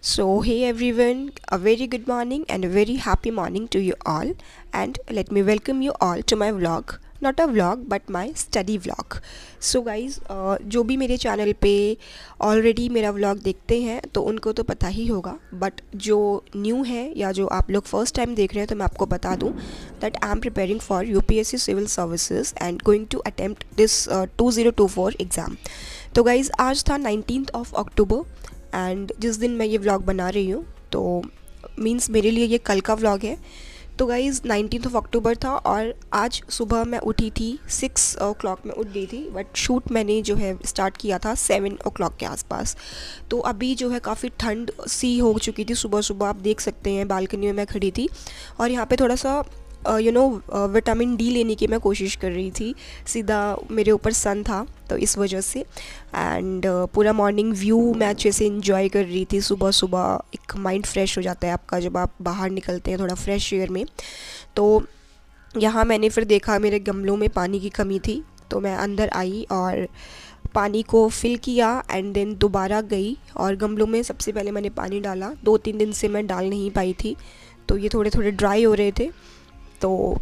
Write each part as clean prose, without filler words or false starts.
So, hey everyone, a very good morning and a very happy morning to you all. And let me welcome you all to my vlog. Not a vlog but my study vlog. So guys, जो भी मेरे channel पे already मेरा vlog देखते हैं तो उनको तो पता ही होगा, बट जो न्यू है या जो आप लोग फर्स्ट टाइम देख रहे हैं तो मैं आपको बता दूं that I am preparing for UPSC civil services and going to attempt this 2024 exam. तो गाइज़ आज था 19th ऑफ अक्टूबर एंड जिस दिन मैं ये व्लॉग बना रही हूँ तो मींस मेरे लिए ये कल का व्लॉग है। तो गाइज़ 19th ऑफ अक्टूबर था और आज सुबह मैं उठी थी 6 o'clock में उठ गई थी, बट शूट मैंने जो है स्टार्ट किया था 7 o'clock के आसपास। तो अभी जो है काफ़ी ठंड सी हो चुकी थी, सुबह सुबह आप देख सकते हैं बालकनी में मैं खड़ी थी और यहाँ पे थोड़ा सा विटामिन डी लेने की मैं कोशिश कर रही थी। सीधा मेरे ऊपर सन था तो इस वजह से एंड पूरा मॉर्निंग व्यू मैं अच्छे से इंजॉय कर रही थी। सुबह सुबह एक माइंड फ्रेश हो जाता है आपका जब आप बाहर निकलते हैं थोड़ा फ्रेश एयर में। तो यहाँ मैंने फिर देखा मेरे गमलों में पानी की कमी थी तो मैं अंदर आई और पानी को फिल किया एंड देन दोबारा गई और गमलों में सबसे पहले मैंने पानी डाला। 2-3 दिन से मैं डाल नहीं पाई थी तो ये थोड़े थोड़े ड्राई हो रहे थे, तो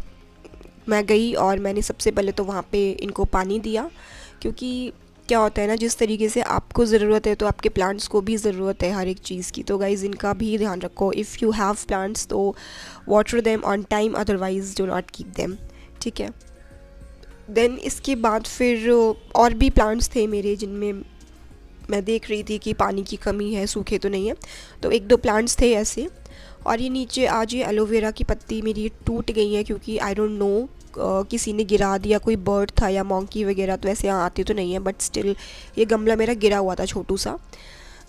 मैं गई और मैंने सबसे पहले तो वहाँ पे इनको पानी दिया, क्योंकि क्या होता है ना, जिस तरीके से आपको ज़रूरत है तो आपके प्लांट्स को भी ज़रूरत है हर एक चीज़ की। तो गाइज़ इनका भी ध्यान रखो, इफ़ यू हैव प्लांट्स तो water them on time, otherwise do not keep them, ठीक है। देन इसके बाद फिर और भी प्लांट्स थे मेरे जिनमें मैं देख रही थी कि पानी की कमी है, सूखे तो नहीं है, तो 1-2 प्लांट्स थे ऐसे। और ये नीचे आज ये एलोवेरा की पत्ती मेरी टूट गई है क्योंकि आई डोंट नो किसी ने गिरा दिया, कोई बर्ड था या मॉन्की वगैरह, तो ऐसे यहाँ आती तो नहीं है, बट स्टिल ये गमला मेरा गिरा हुआ था छोटू सा।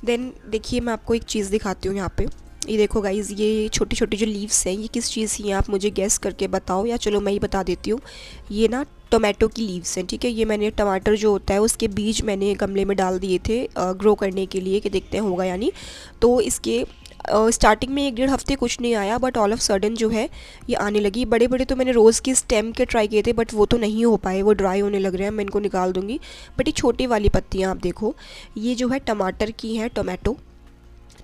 देन देखिए मैं आपको एक चीज़ दिखाती हूँ यहाँ पे। ये देखो गाइज़, ये छोटी छोटी जो लीव्स हैं ये किस चीज़ की हैं आप मुझे गेस करके बताओ, या चलो मैं ही बता देती हूँ। ये ना टोमेटो की लीव्स हैं, ठीक है। ये मैंने टमाटर जो होता है उसके बीज मैंने गमले में डाल दिए थे ग्रो करने के लिए कि देखते हैं होगा यानी। तो इसके स्टार्टिंग में 1-1.5 हफ्ते कुछ नहीं आया, बट ऑल ऑफ सडन जो है ये आने लगी। बड़े बड़े तो मैंने रोज़ की स्टेम के ट्राई किए थे बट वो तो नहीं हो पाए, वो ड्राई होने लग रहे हैं, मैं इनको निकाल दूँगी। बट ये छोटी वाली पत्तियाँ आप देखो, ये जो है टमाटर की हैं, टोमेटो,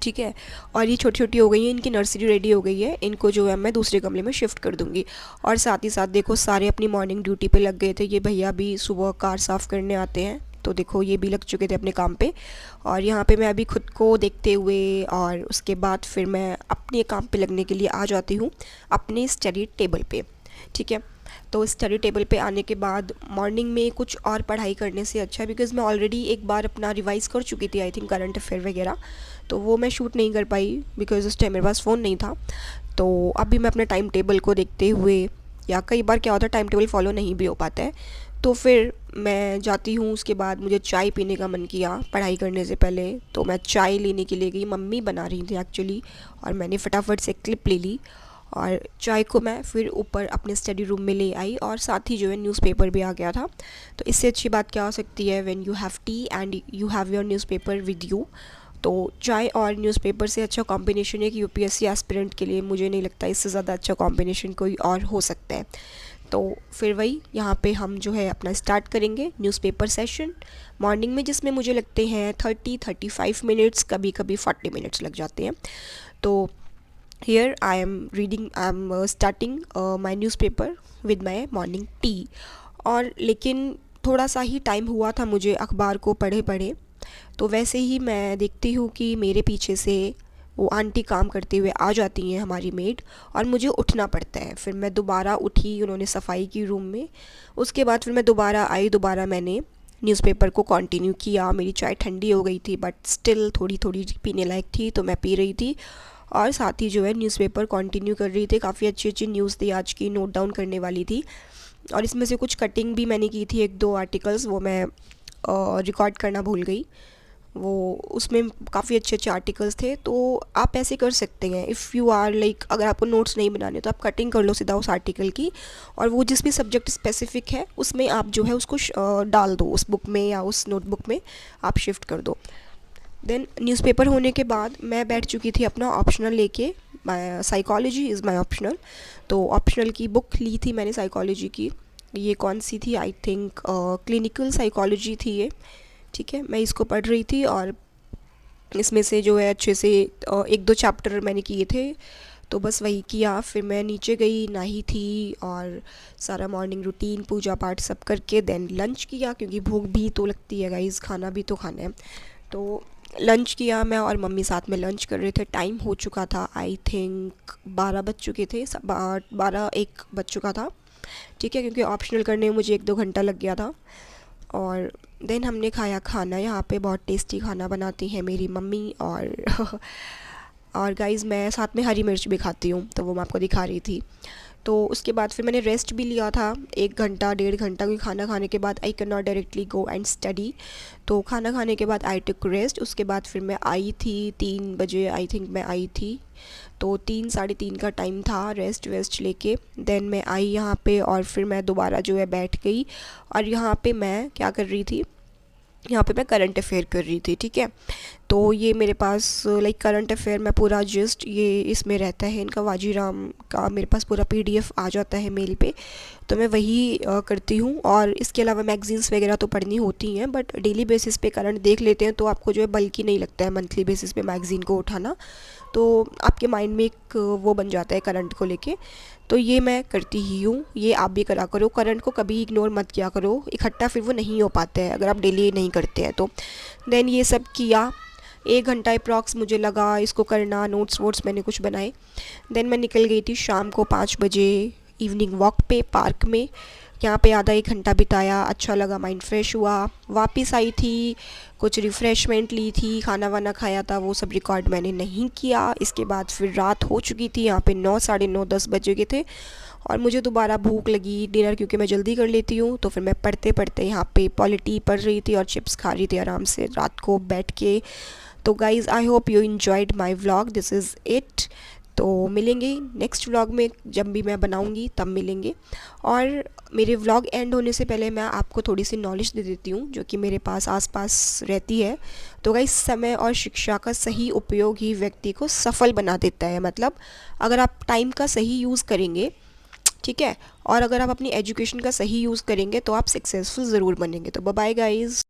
ठीक है। और ये छोटी छोटी हो गई हैं, इनकी नर्सरी रेडी हो गई है, इनको जो है मैं दूसरे गमले में शिफ्ट कर दूँगी। और साथ ही साथ देखो सारे अपनी मॉर्निंग ड्यूटी पे लग गए थे। ये भैया भी सुबह कार साफ़ करने आते हैं तो देखो ये भी लग चुके थे अपने काम पे। और यहाँ पे मैं अभी खुद को देखते हुए और उसके बाद फिर मैं अपने काम पे लगने के लिए आ जाती हूँ अपने स्टडी टेबल पे, ठीक है। तो स्टडी टेबल पे आने के बाद मॉर्निंग में कुछ और पढ़ाई करने से अच्छा, बिकॉज़ मैं ऑलरेडी एक बार अपना रिवाइज़ कर चुकी थी आई थिंक करंट अफेयर वगैरह, तो वो मैं शूट नहीं कर पाई बिकॉज़ उस टाइम मेरे पास फ़ोन नहीं था। तो अभी मैं अपने टाइम टेबल को देखते हुए, या कई बार क्या होता है टाइम टेबल फॉलो नहीं भी हो पाता है, तो फिर मैं जाती हूँ। उसके बाद मुझे चाय पीने का मन किया पढ़ाई करने से पहले, तो मैं चाय लेने के लिए गई। मम्मी बना रही थी एक्चुअली और मैंने फटाफट से क्लिप ले ली और चाय को मैं फिर ऊपर अपने स्टडी रूम में ले आई और साथ ही जो है न्यूज़पेपर भी आ गया था। तो इससे अच्छी बात क्या हो सकती है when you have T and you have your newspaper with you. तो चाय और न्यूज़पेपर से अच्छा कॉम्बिनेशन एक यूपीएससी एस्पिरेंट के लिए मुझे नहीं लगता इससे ज़्यादा अच्छा कॉम्बिनेशन कोई और हो सकता है। तो फिर वही यहाँ पे हम जो है अपना स्टार्ट करेंगे न्यूज़पेपर सेशन मॉर्निंग में, जिसमें मुझे लगते हैं 30-35 मिनट्स, कभी कभी 40 मिनट्स लग जाते हैं। तो here I am starting my newspaper with my morning tea. और लेकिन थोड़ा सा ही टाइम हुआ था मुझे अखबार को पढ़े पढ़े, तो वैसे ही मैं देखती हूँ कि मेरे पीछे से वो आंटी काम करते हुए आ जाती हैं, हमारी मेड, और मुझे उठना पड़ता है। फिर मैं दोबारा उठी, उन्होंने सफाई की रूम में। उसके बाद फिर मैं दोबारा आई, दोबारा मैंने न्यूज़पेपर को कंटिन्यू किया। मेरी चाय ठंडी हो गई थी बट स्टिल थोड़ी थोड़ी पीने लायक थी तो मैं पी रही थी और साथ ही जो है न्यूज़पेपर कंटिन्यू कर रही थी। काफ़ी अच्छी अच्छी न्यूज़ थी आज की, नोट डाउन करने वाली थी और इसमें से कुछ कटिंग भी मैंने की थी, 1-2 आर्टिकल्स, वो मैं रिकॉर्ड करना भूल गई। वो उसमें काफ़ी अच्छे अच्छे आर्टिकल्स थे। तो आप ऐसे कर सकते हैं, इफ़ यू आर लाइक, अगर आपको नोट्स नहीं बनाने तो आप कटिंग कर लो सीधा उस आर्टिकल की, और वो जिस भी सब्जेक्ट स्पेसिफिक है उसमें आप जो है उसको डाल दो उस बुक में या उस नोटबुक में आप शिफ्ट कर दो। देन न्यूज़पेपर होने के बाद मैं बैठ चुकी थी अपना ऑप्शनल लेके। साइकोलॉजी इज़ माई ऑप्शनल, तो ऑप्शनल की बुक ली थी मैंने साइकोलॉजी की। ये कौन सी थी, आई थिंक क्लिनिकल साइकोलॉजी थी ये, ठीक है। मैं इसको पढ़ रही थी और इसमें से जो है अच्छे से एक दो चैप्टर मैंने किए थे, तो बस वही किया। फिर मैं नीचे गई, नहाई थी और सारा मॉर्निंग रूटीन पूजा पाठ सब करके देन लंच किया, क्योंकि भूख भी तो लगती है गाइज़, खाना भी तो खाना है। तो लंच किया, मैं और मम्मी साथ में लंच कर रहे थे। टाइम हो चुका था, आई थिंक 12 बज चुके थे, 12-1 बज चुका था, ठीक है, क्योंकि ऑप्शनल करने में मुझे 1-2 घंटा लग गया था। और देन हमने खाया खाना। यहाँ पे बहुत टेस्टी खाना बनाती हैं मेरी मम्मी, और गाइज़ मैं साथ में हरी मिर्च भी खाती हूँ, तो वो मैं आपको दिखा रही थी। तो उसके बाद फिर मैंने रेस्ट भी लिया था 1 घंटा 1.5 घंटा, क्योंकि खाना खाने के बाद I can not directly go and study. तो खाना खाने के बाद आई टुक रेस्ट। उसके बाद फिर मैं आई थी 3 बजे, आई थिंक मैं आई थी, तो 3-3:30 का टाइम था रेस्ट वेस्ट लेके। देन मैं आई यहाँ पे और फिर मैं दोबारा जो है बैठ गई, और यहाँ पे मैं क्या कर रही थी, यहाँ पे मैं करंट अफेयर कर रही थी, ठीक है। तो ये मेरे पास लाइक करंट अफेयर में पूरा जस्ट ये इसमें रहता है, इनका वाजीराम का मेरे पास पूरा पीडीएफ आ जाता है मेल पे, तो मैं वही करती हूँ। और इसके अलावा मैगजीन्स वगैरह तो पढ़नी होती हैं, बट डेली बेसिस पे करंट देख लेते हैं तो आपको जो है बल्कि नहीं लगता है मंथली बेसिस पे मैगज़ीन को उठाना, तो आपके माइंड में एक वो बन जाता है करंट को लेके। तो ये मैं करती ही हूँ, ये आप भी करा करो। करंट को कभी इग्नोर मत किया करो, इकट्ठा फिर वो नहीं हो पाता है अगर आप डेली नहीं करते हैं तो। देन ये सब किया, 1 घंटा अप्रॉक्स मुझे लगा इसको करना, नोट्स वोट्स मैंने कुछ बनाए। देन मैं निकल गई थी शाम को 5 बजे इवनिंग वॉक पे पार्क में। यहाँ पे आधा 1 घंटा बिताया, अच्छा लगा, माइंड फ्रेश हुआ। वापस आई थी, कुछ रिफ़्रेशमेंट ली थी, खाना वाना खाया था, वो सब रिकॉर्ड मैंने नहीं किया। इसके बाद फिर रात हो चुकी थी, यहाँ पे 9, साढ़े 9, 10 बज गए थे, और मुझे दोबारा भूख लगी। डिनर क्योंकि मैं जल्दी कर लेती हूँ, तो फिर मैं पढ़ते पढ़ते यहाँ पे पॉलिटी पढ़ रही थी और चिप्स खा रही थी आराम से रात को बैठ के। तो guys I hope you enjoyed my vlog, this is it. तो मिलेंगे नेक्स्ट व्लॉग में, जब भी मैं बनाऊंगी तब मिलेंगे। और मेरे व्लॉग एंड होने से पहले मैं आपको थोड़ी सी नॉलेज दे देती हूँ जो कि मेरे पास आसपास रहती है। तो गाइस, समय और शिक्षा का सही उपयोग ही व्यक्ति को सफल बना देता है। मतलब अगर आप टाइम का सही यूज़ करेंगे, ठीक है, और अगर आप अपनी एजुकेशन का सही यूज़ करेंगे तो आप सक्सेसफुल ज़रूर बनेंगे। तो बाय बाय गाइज़।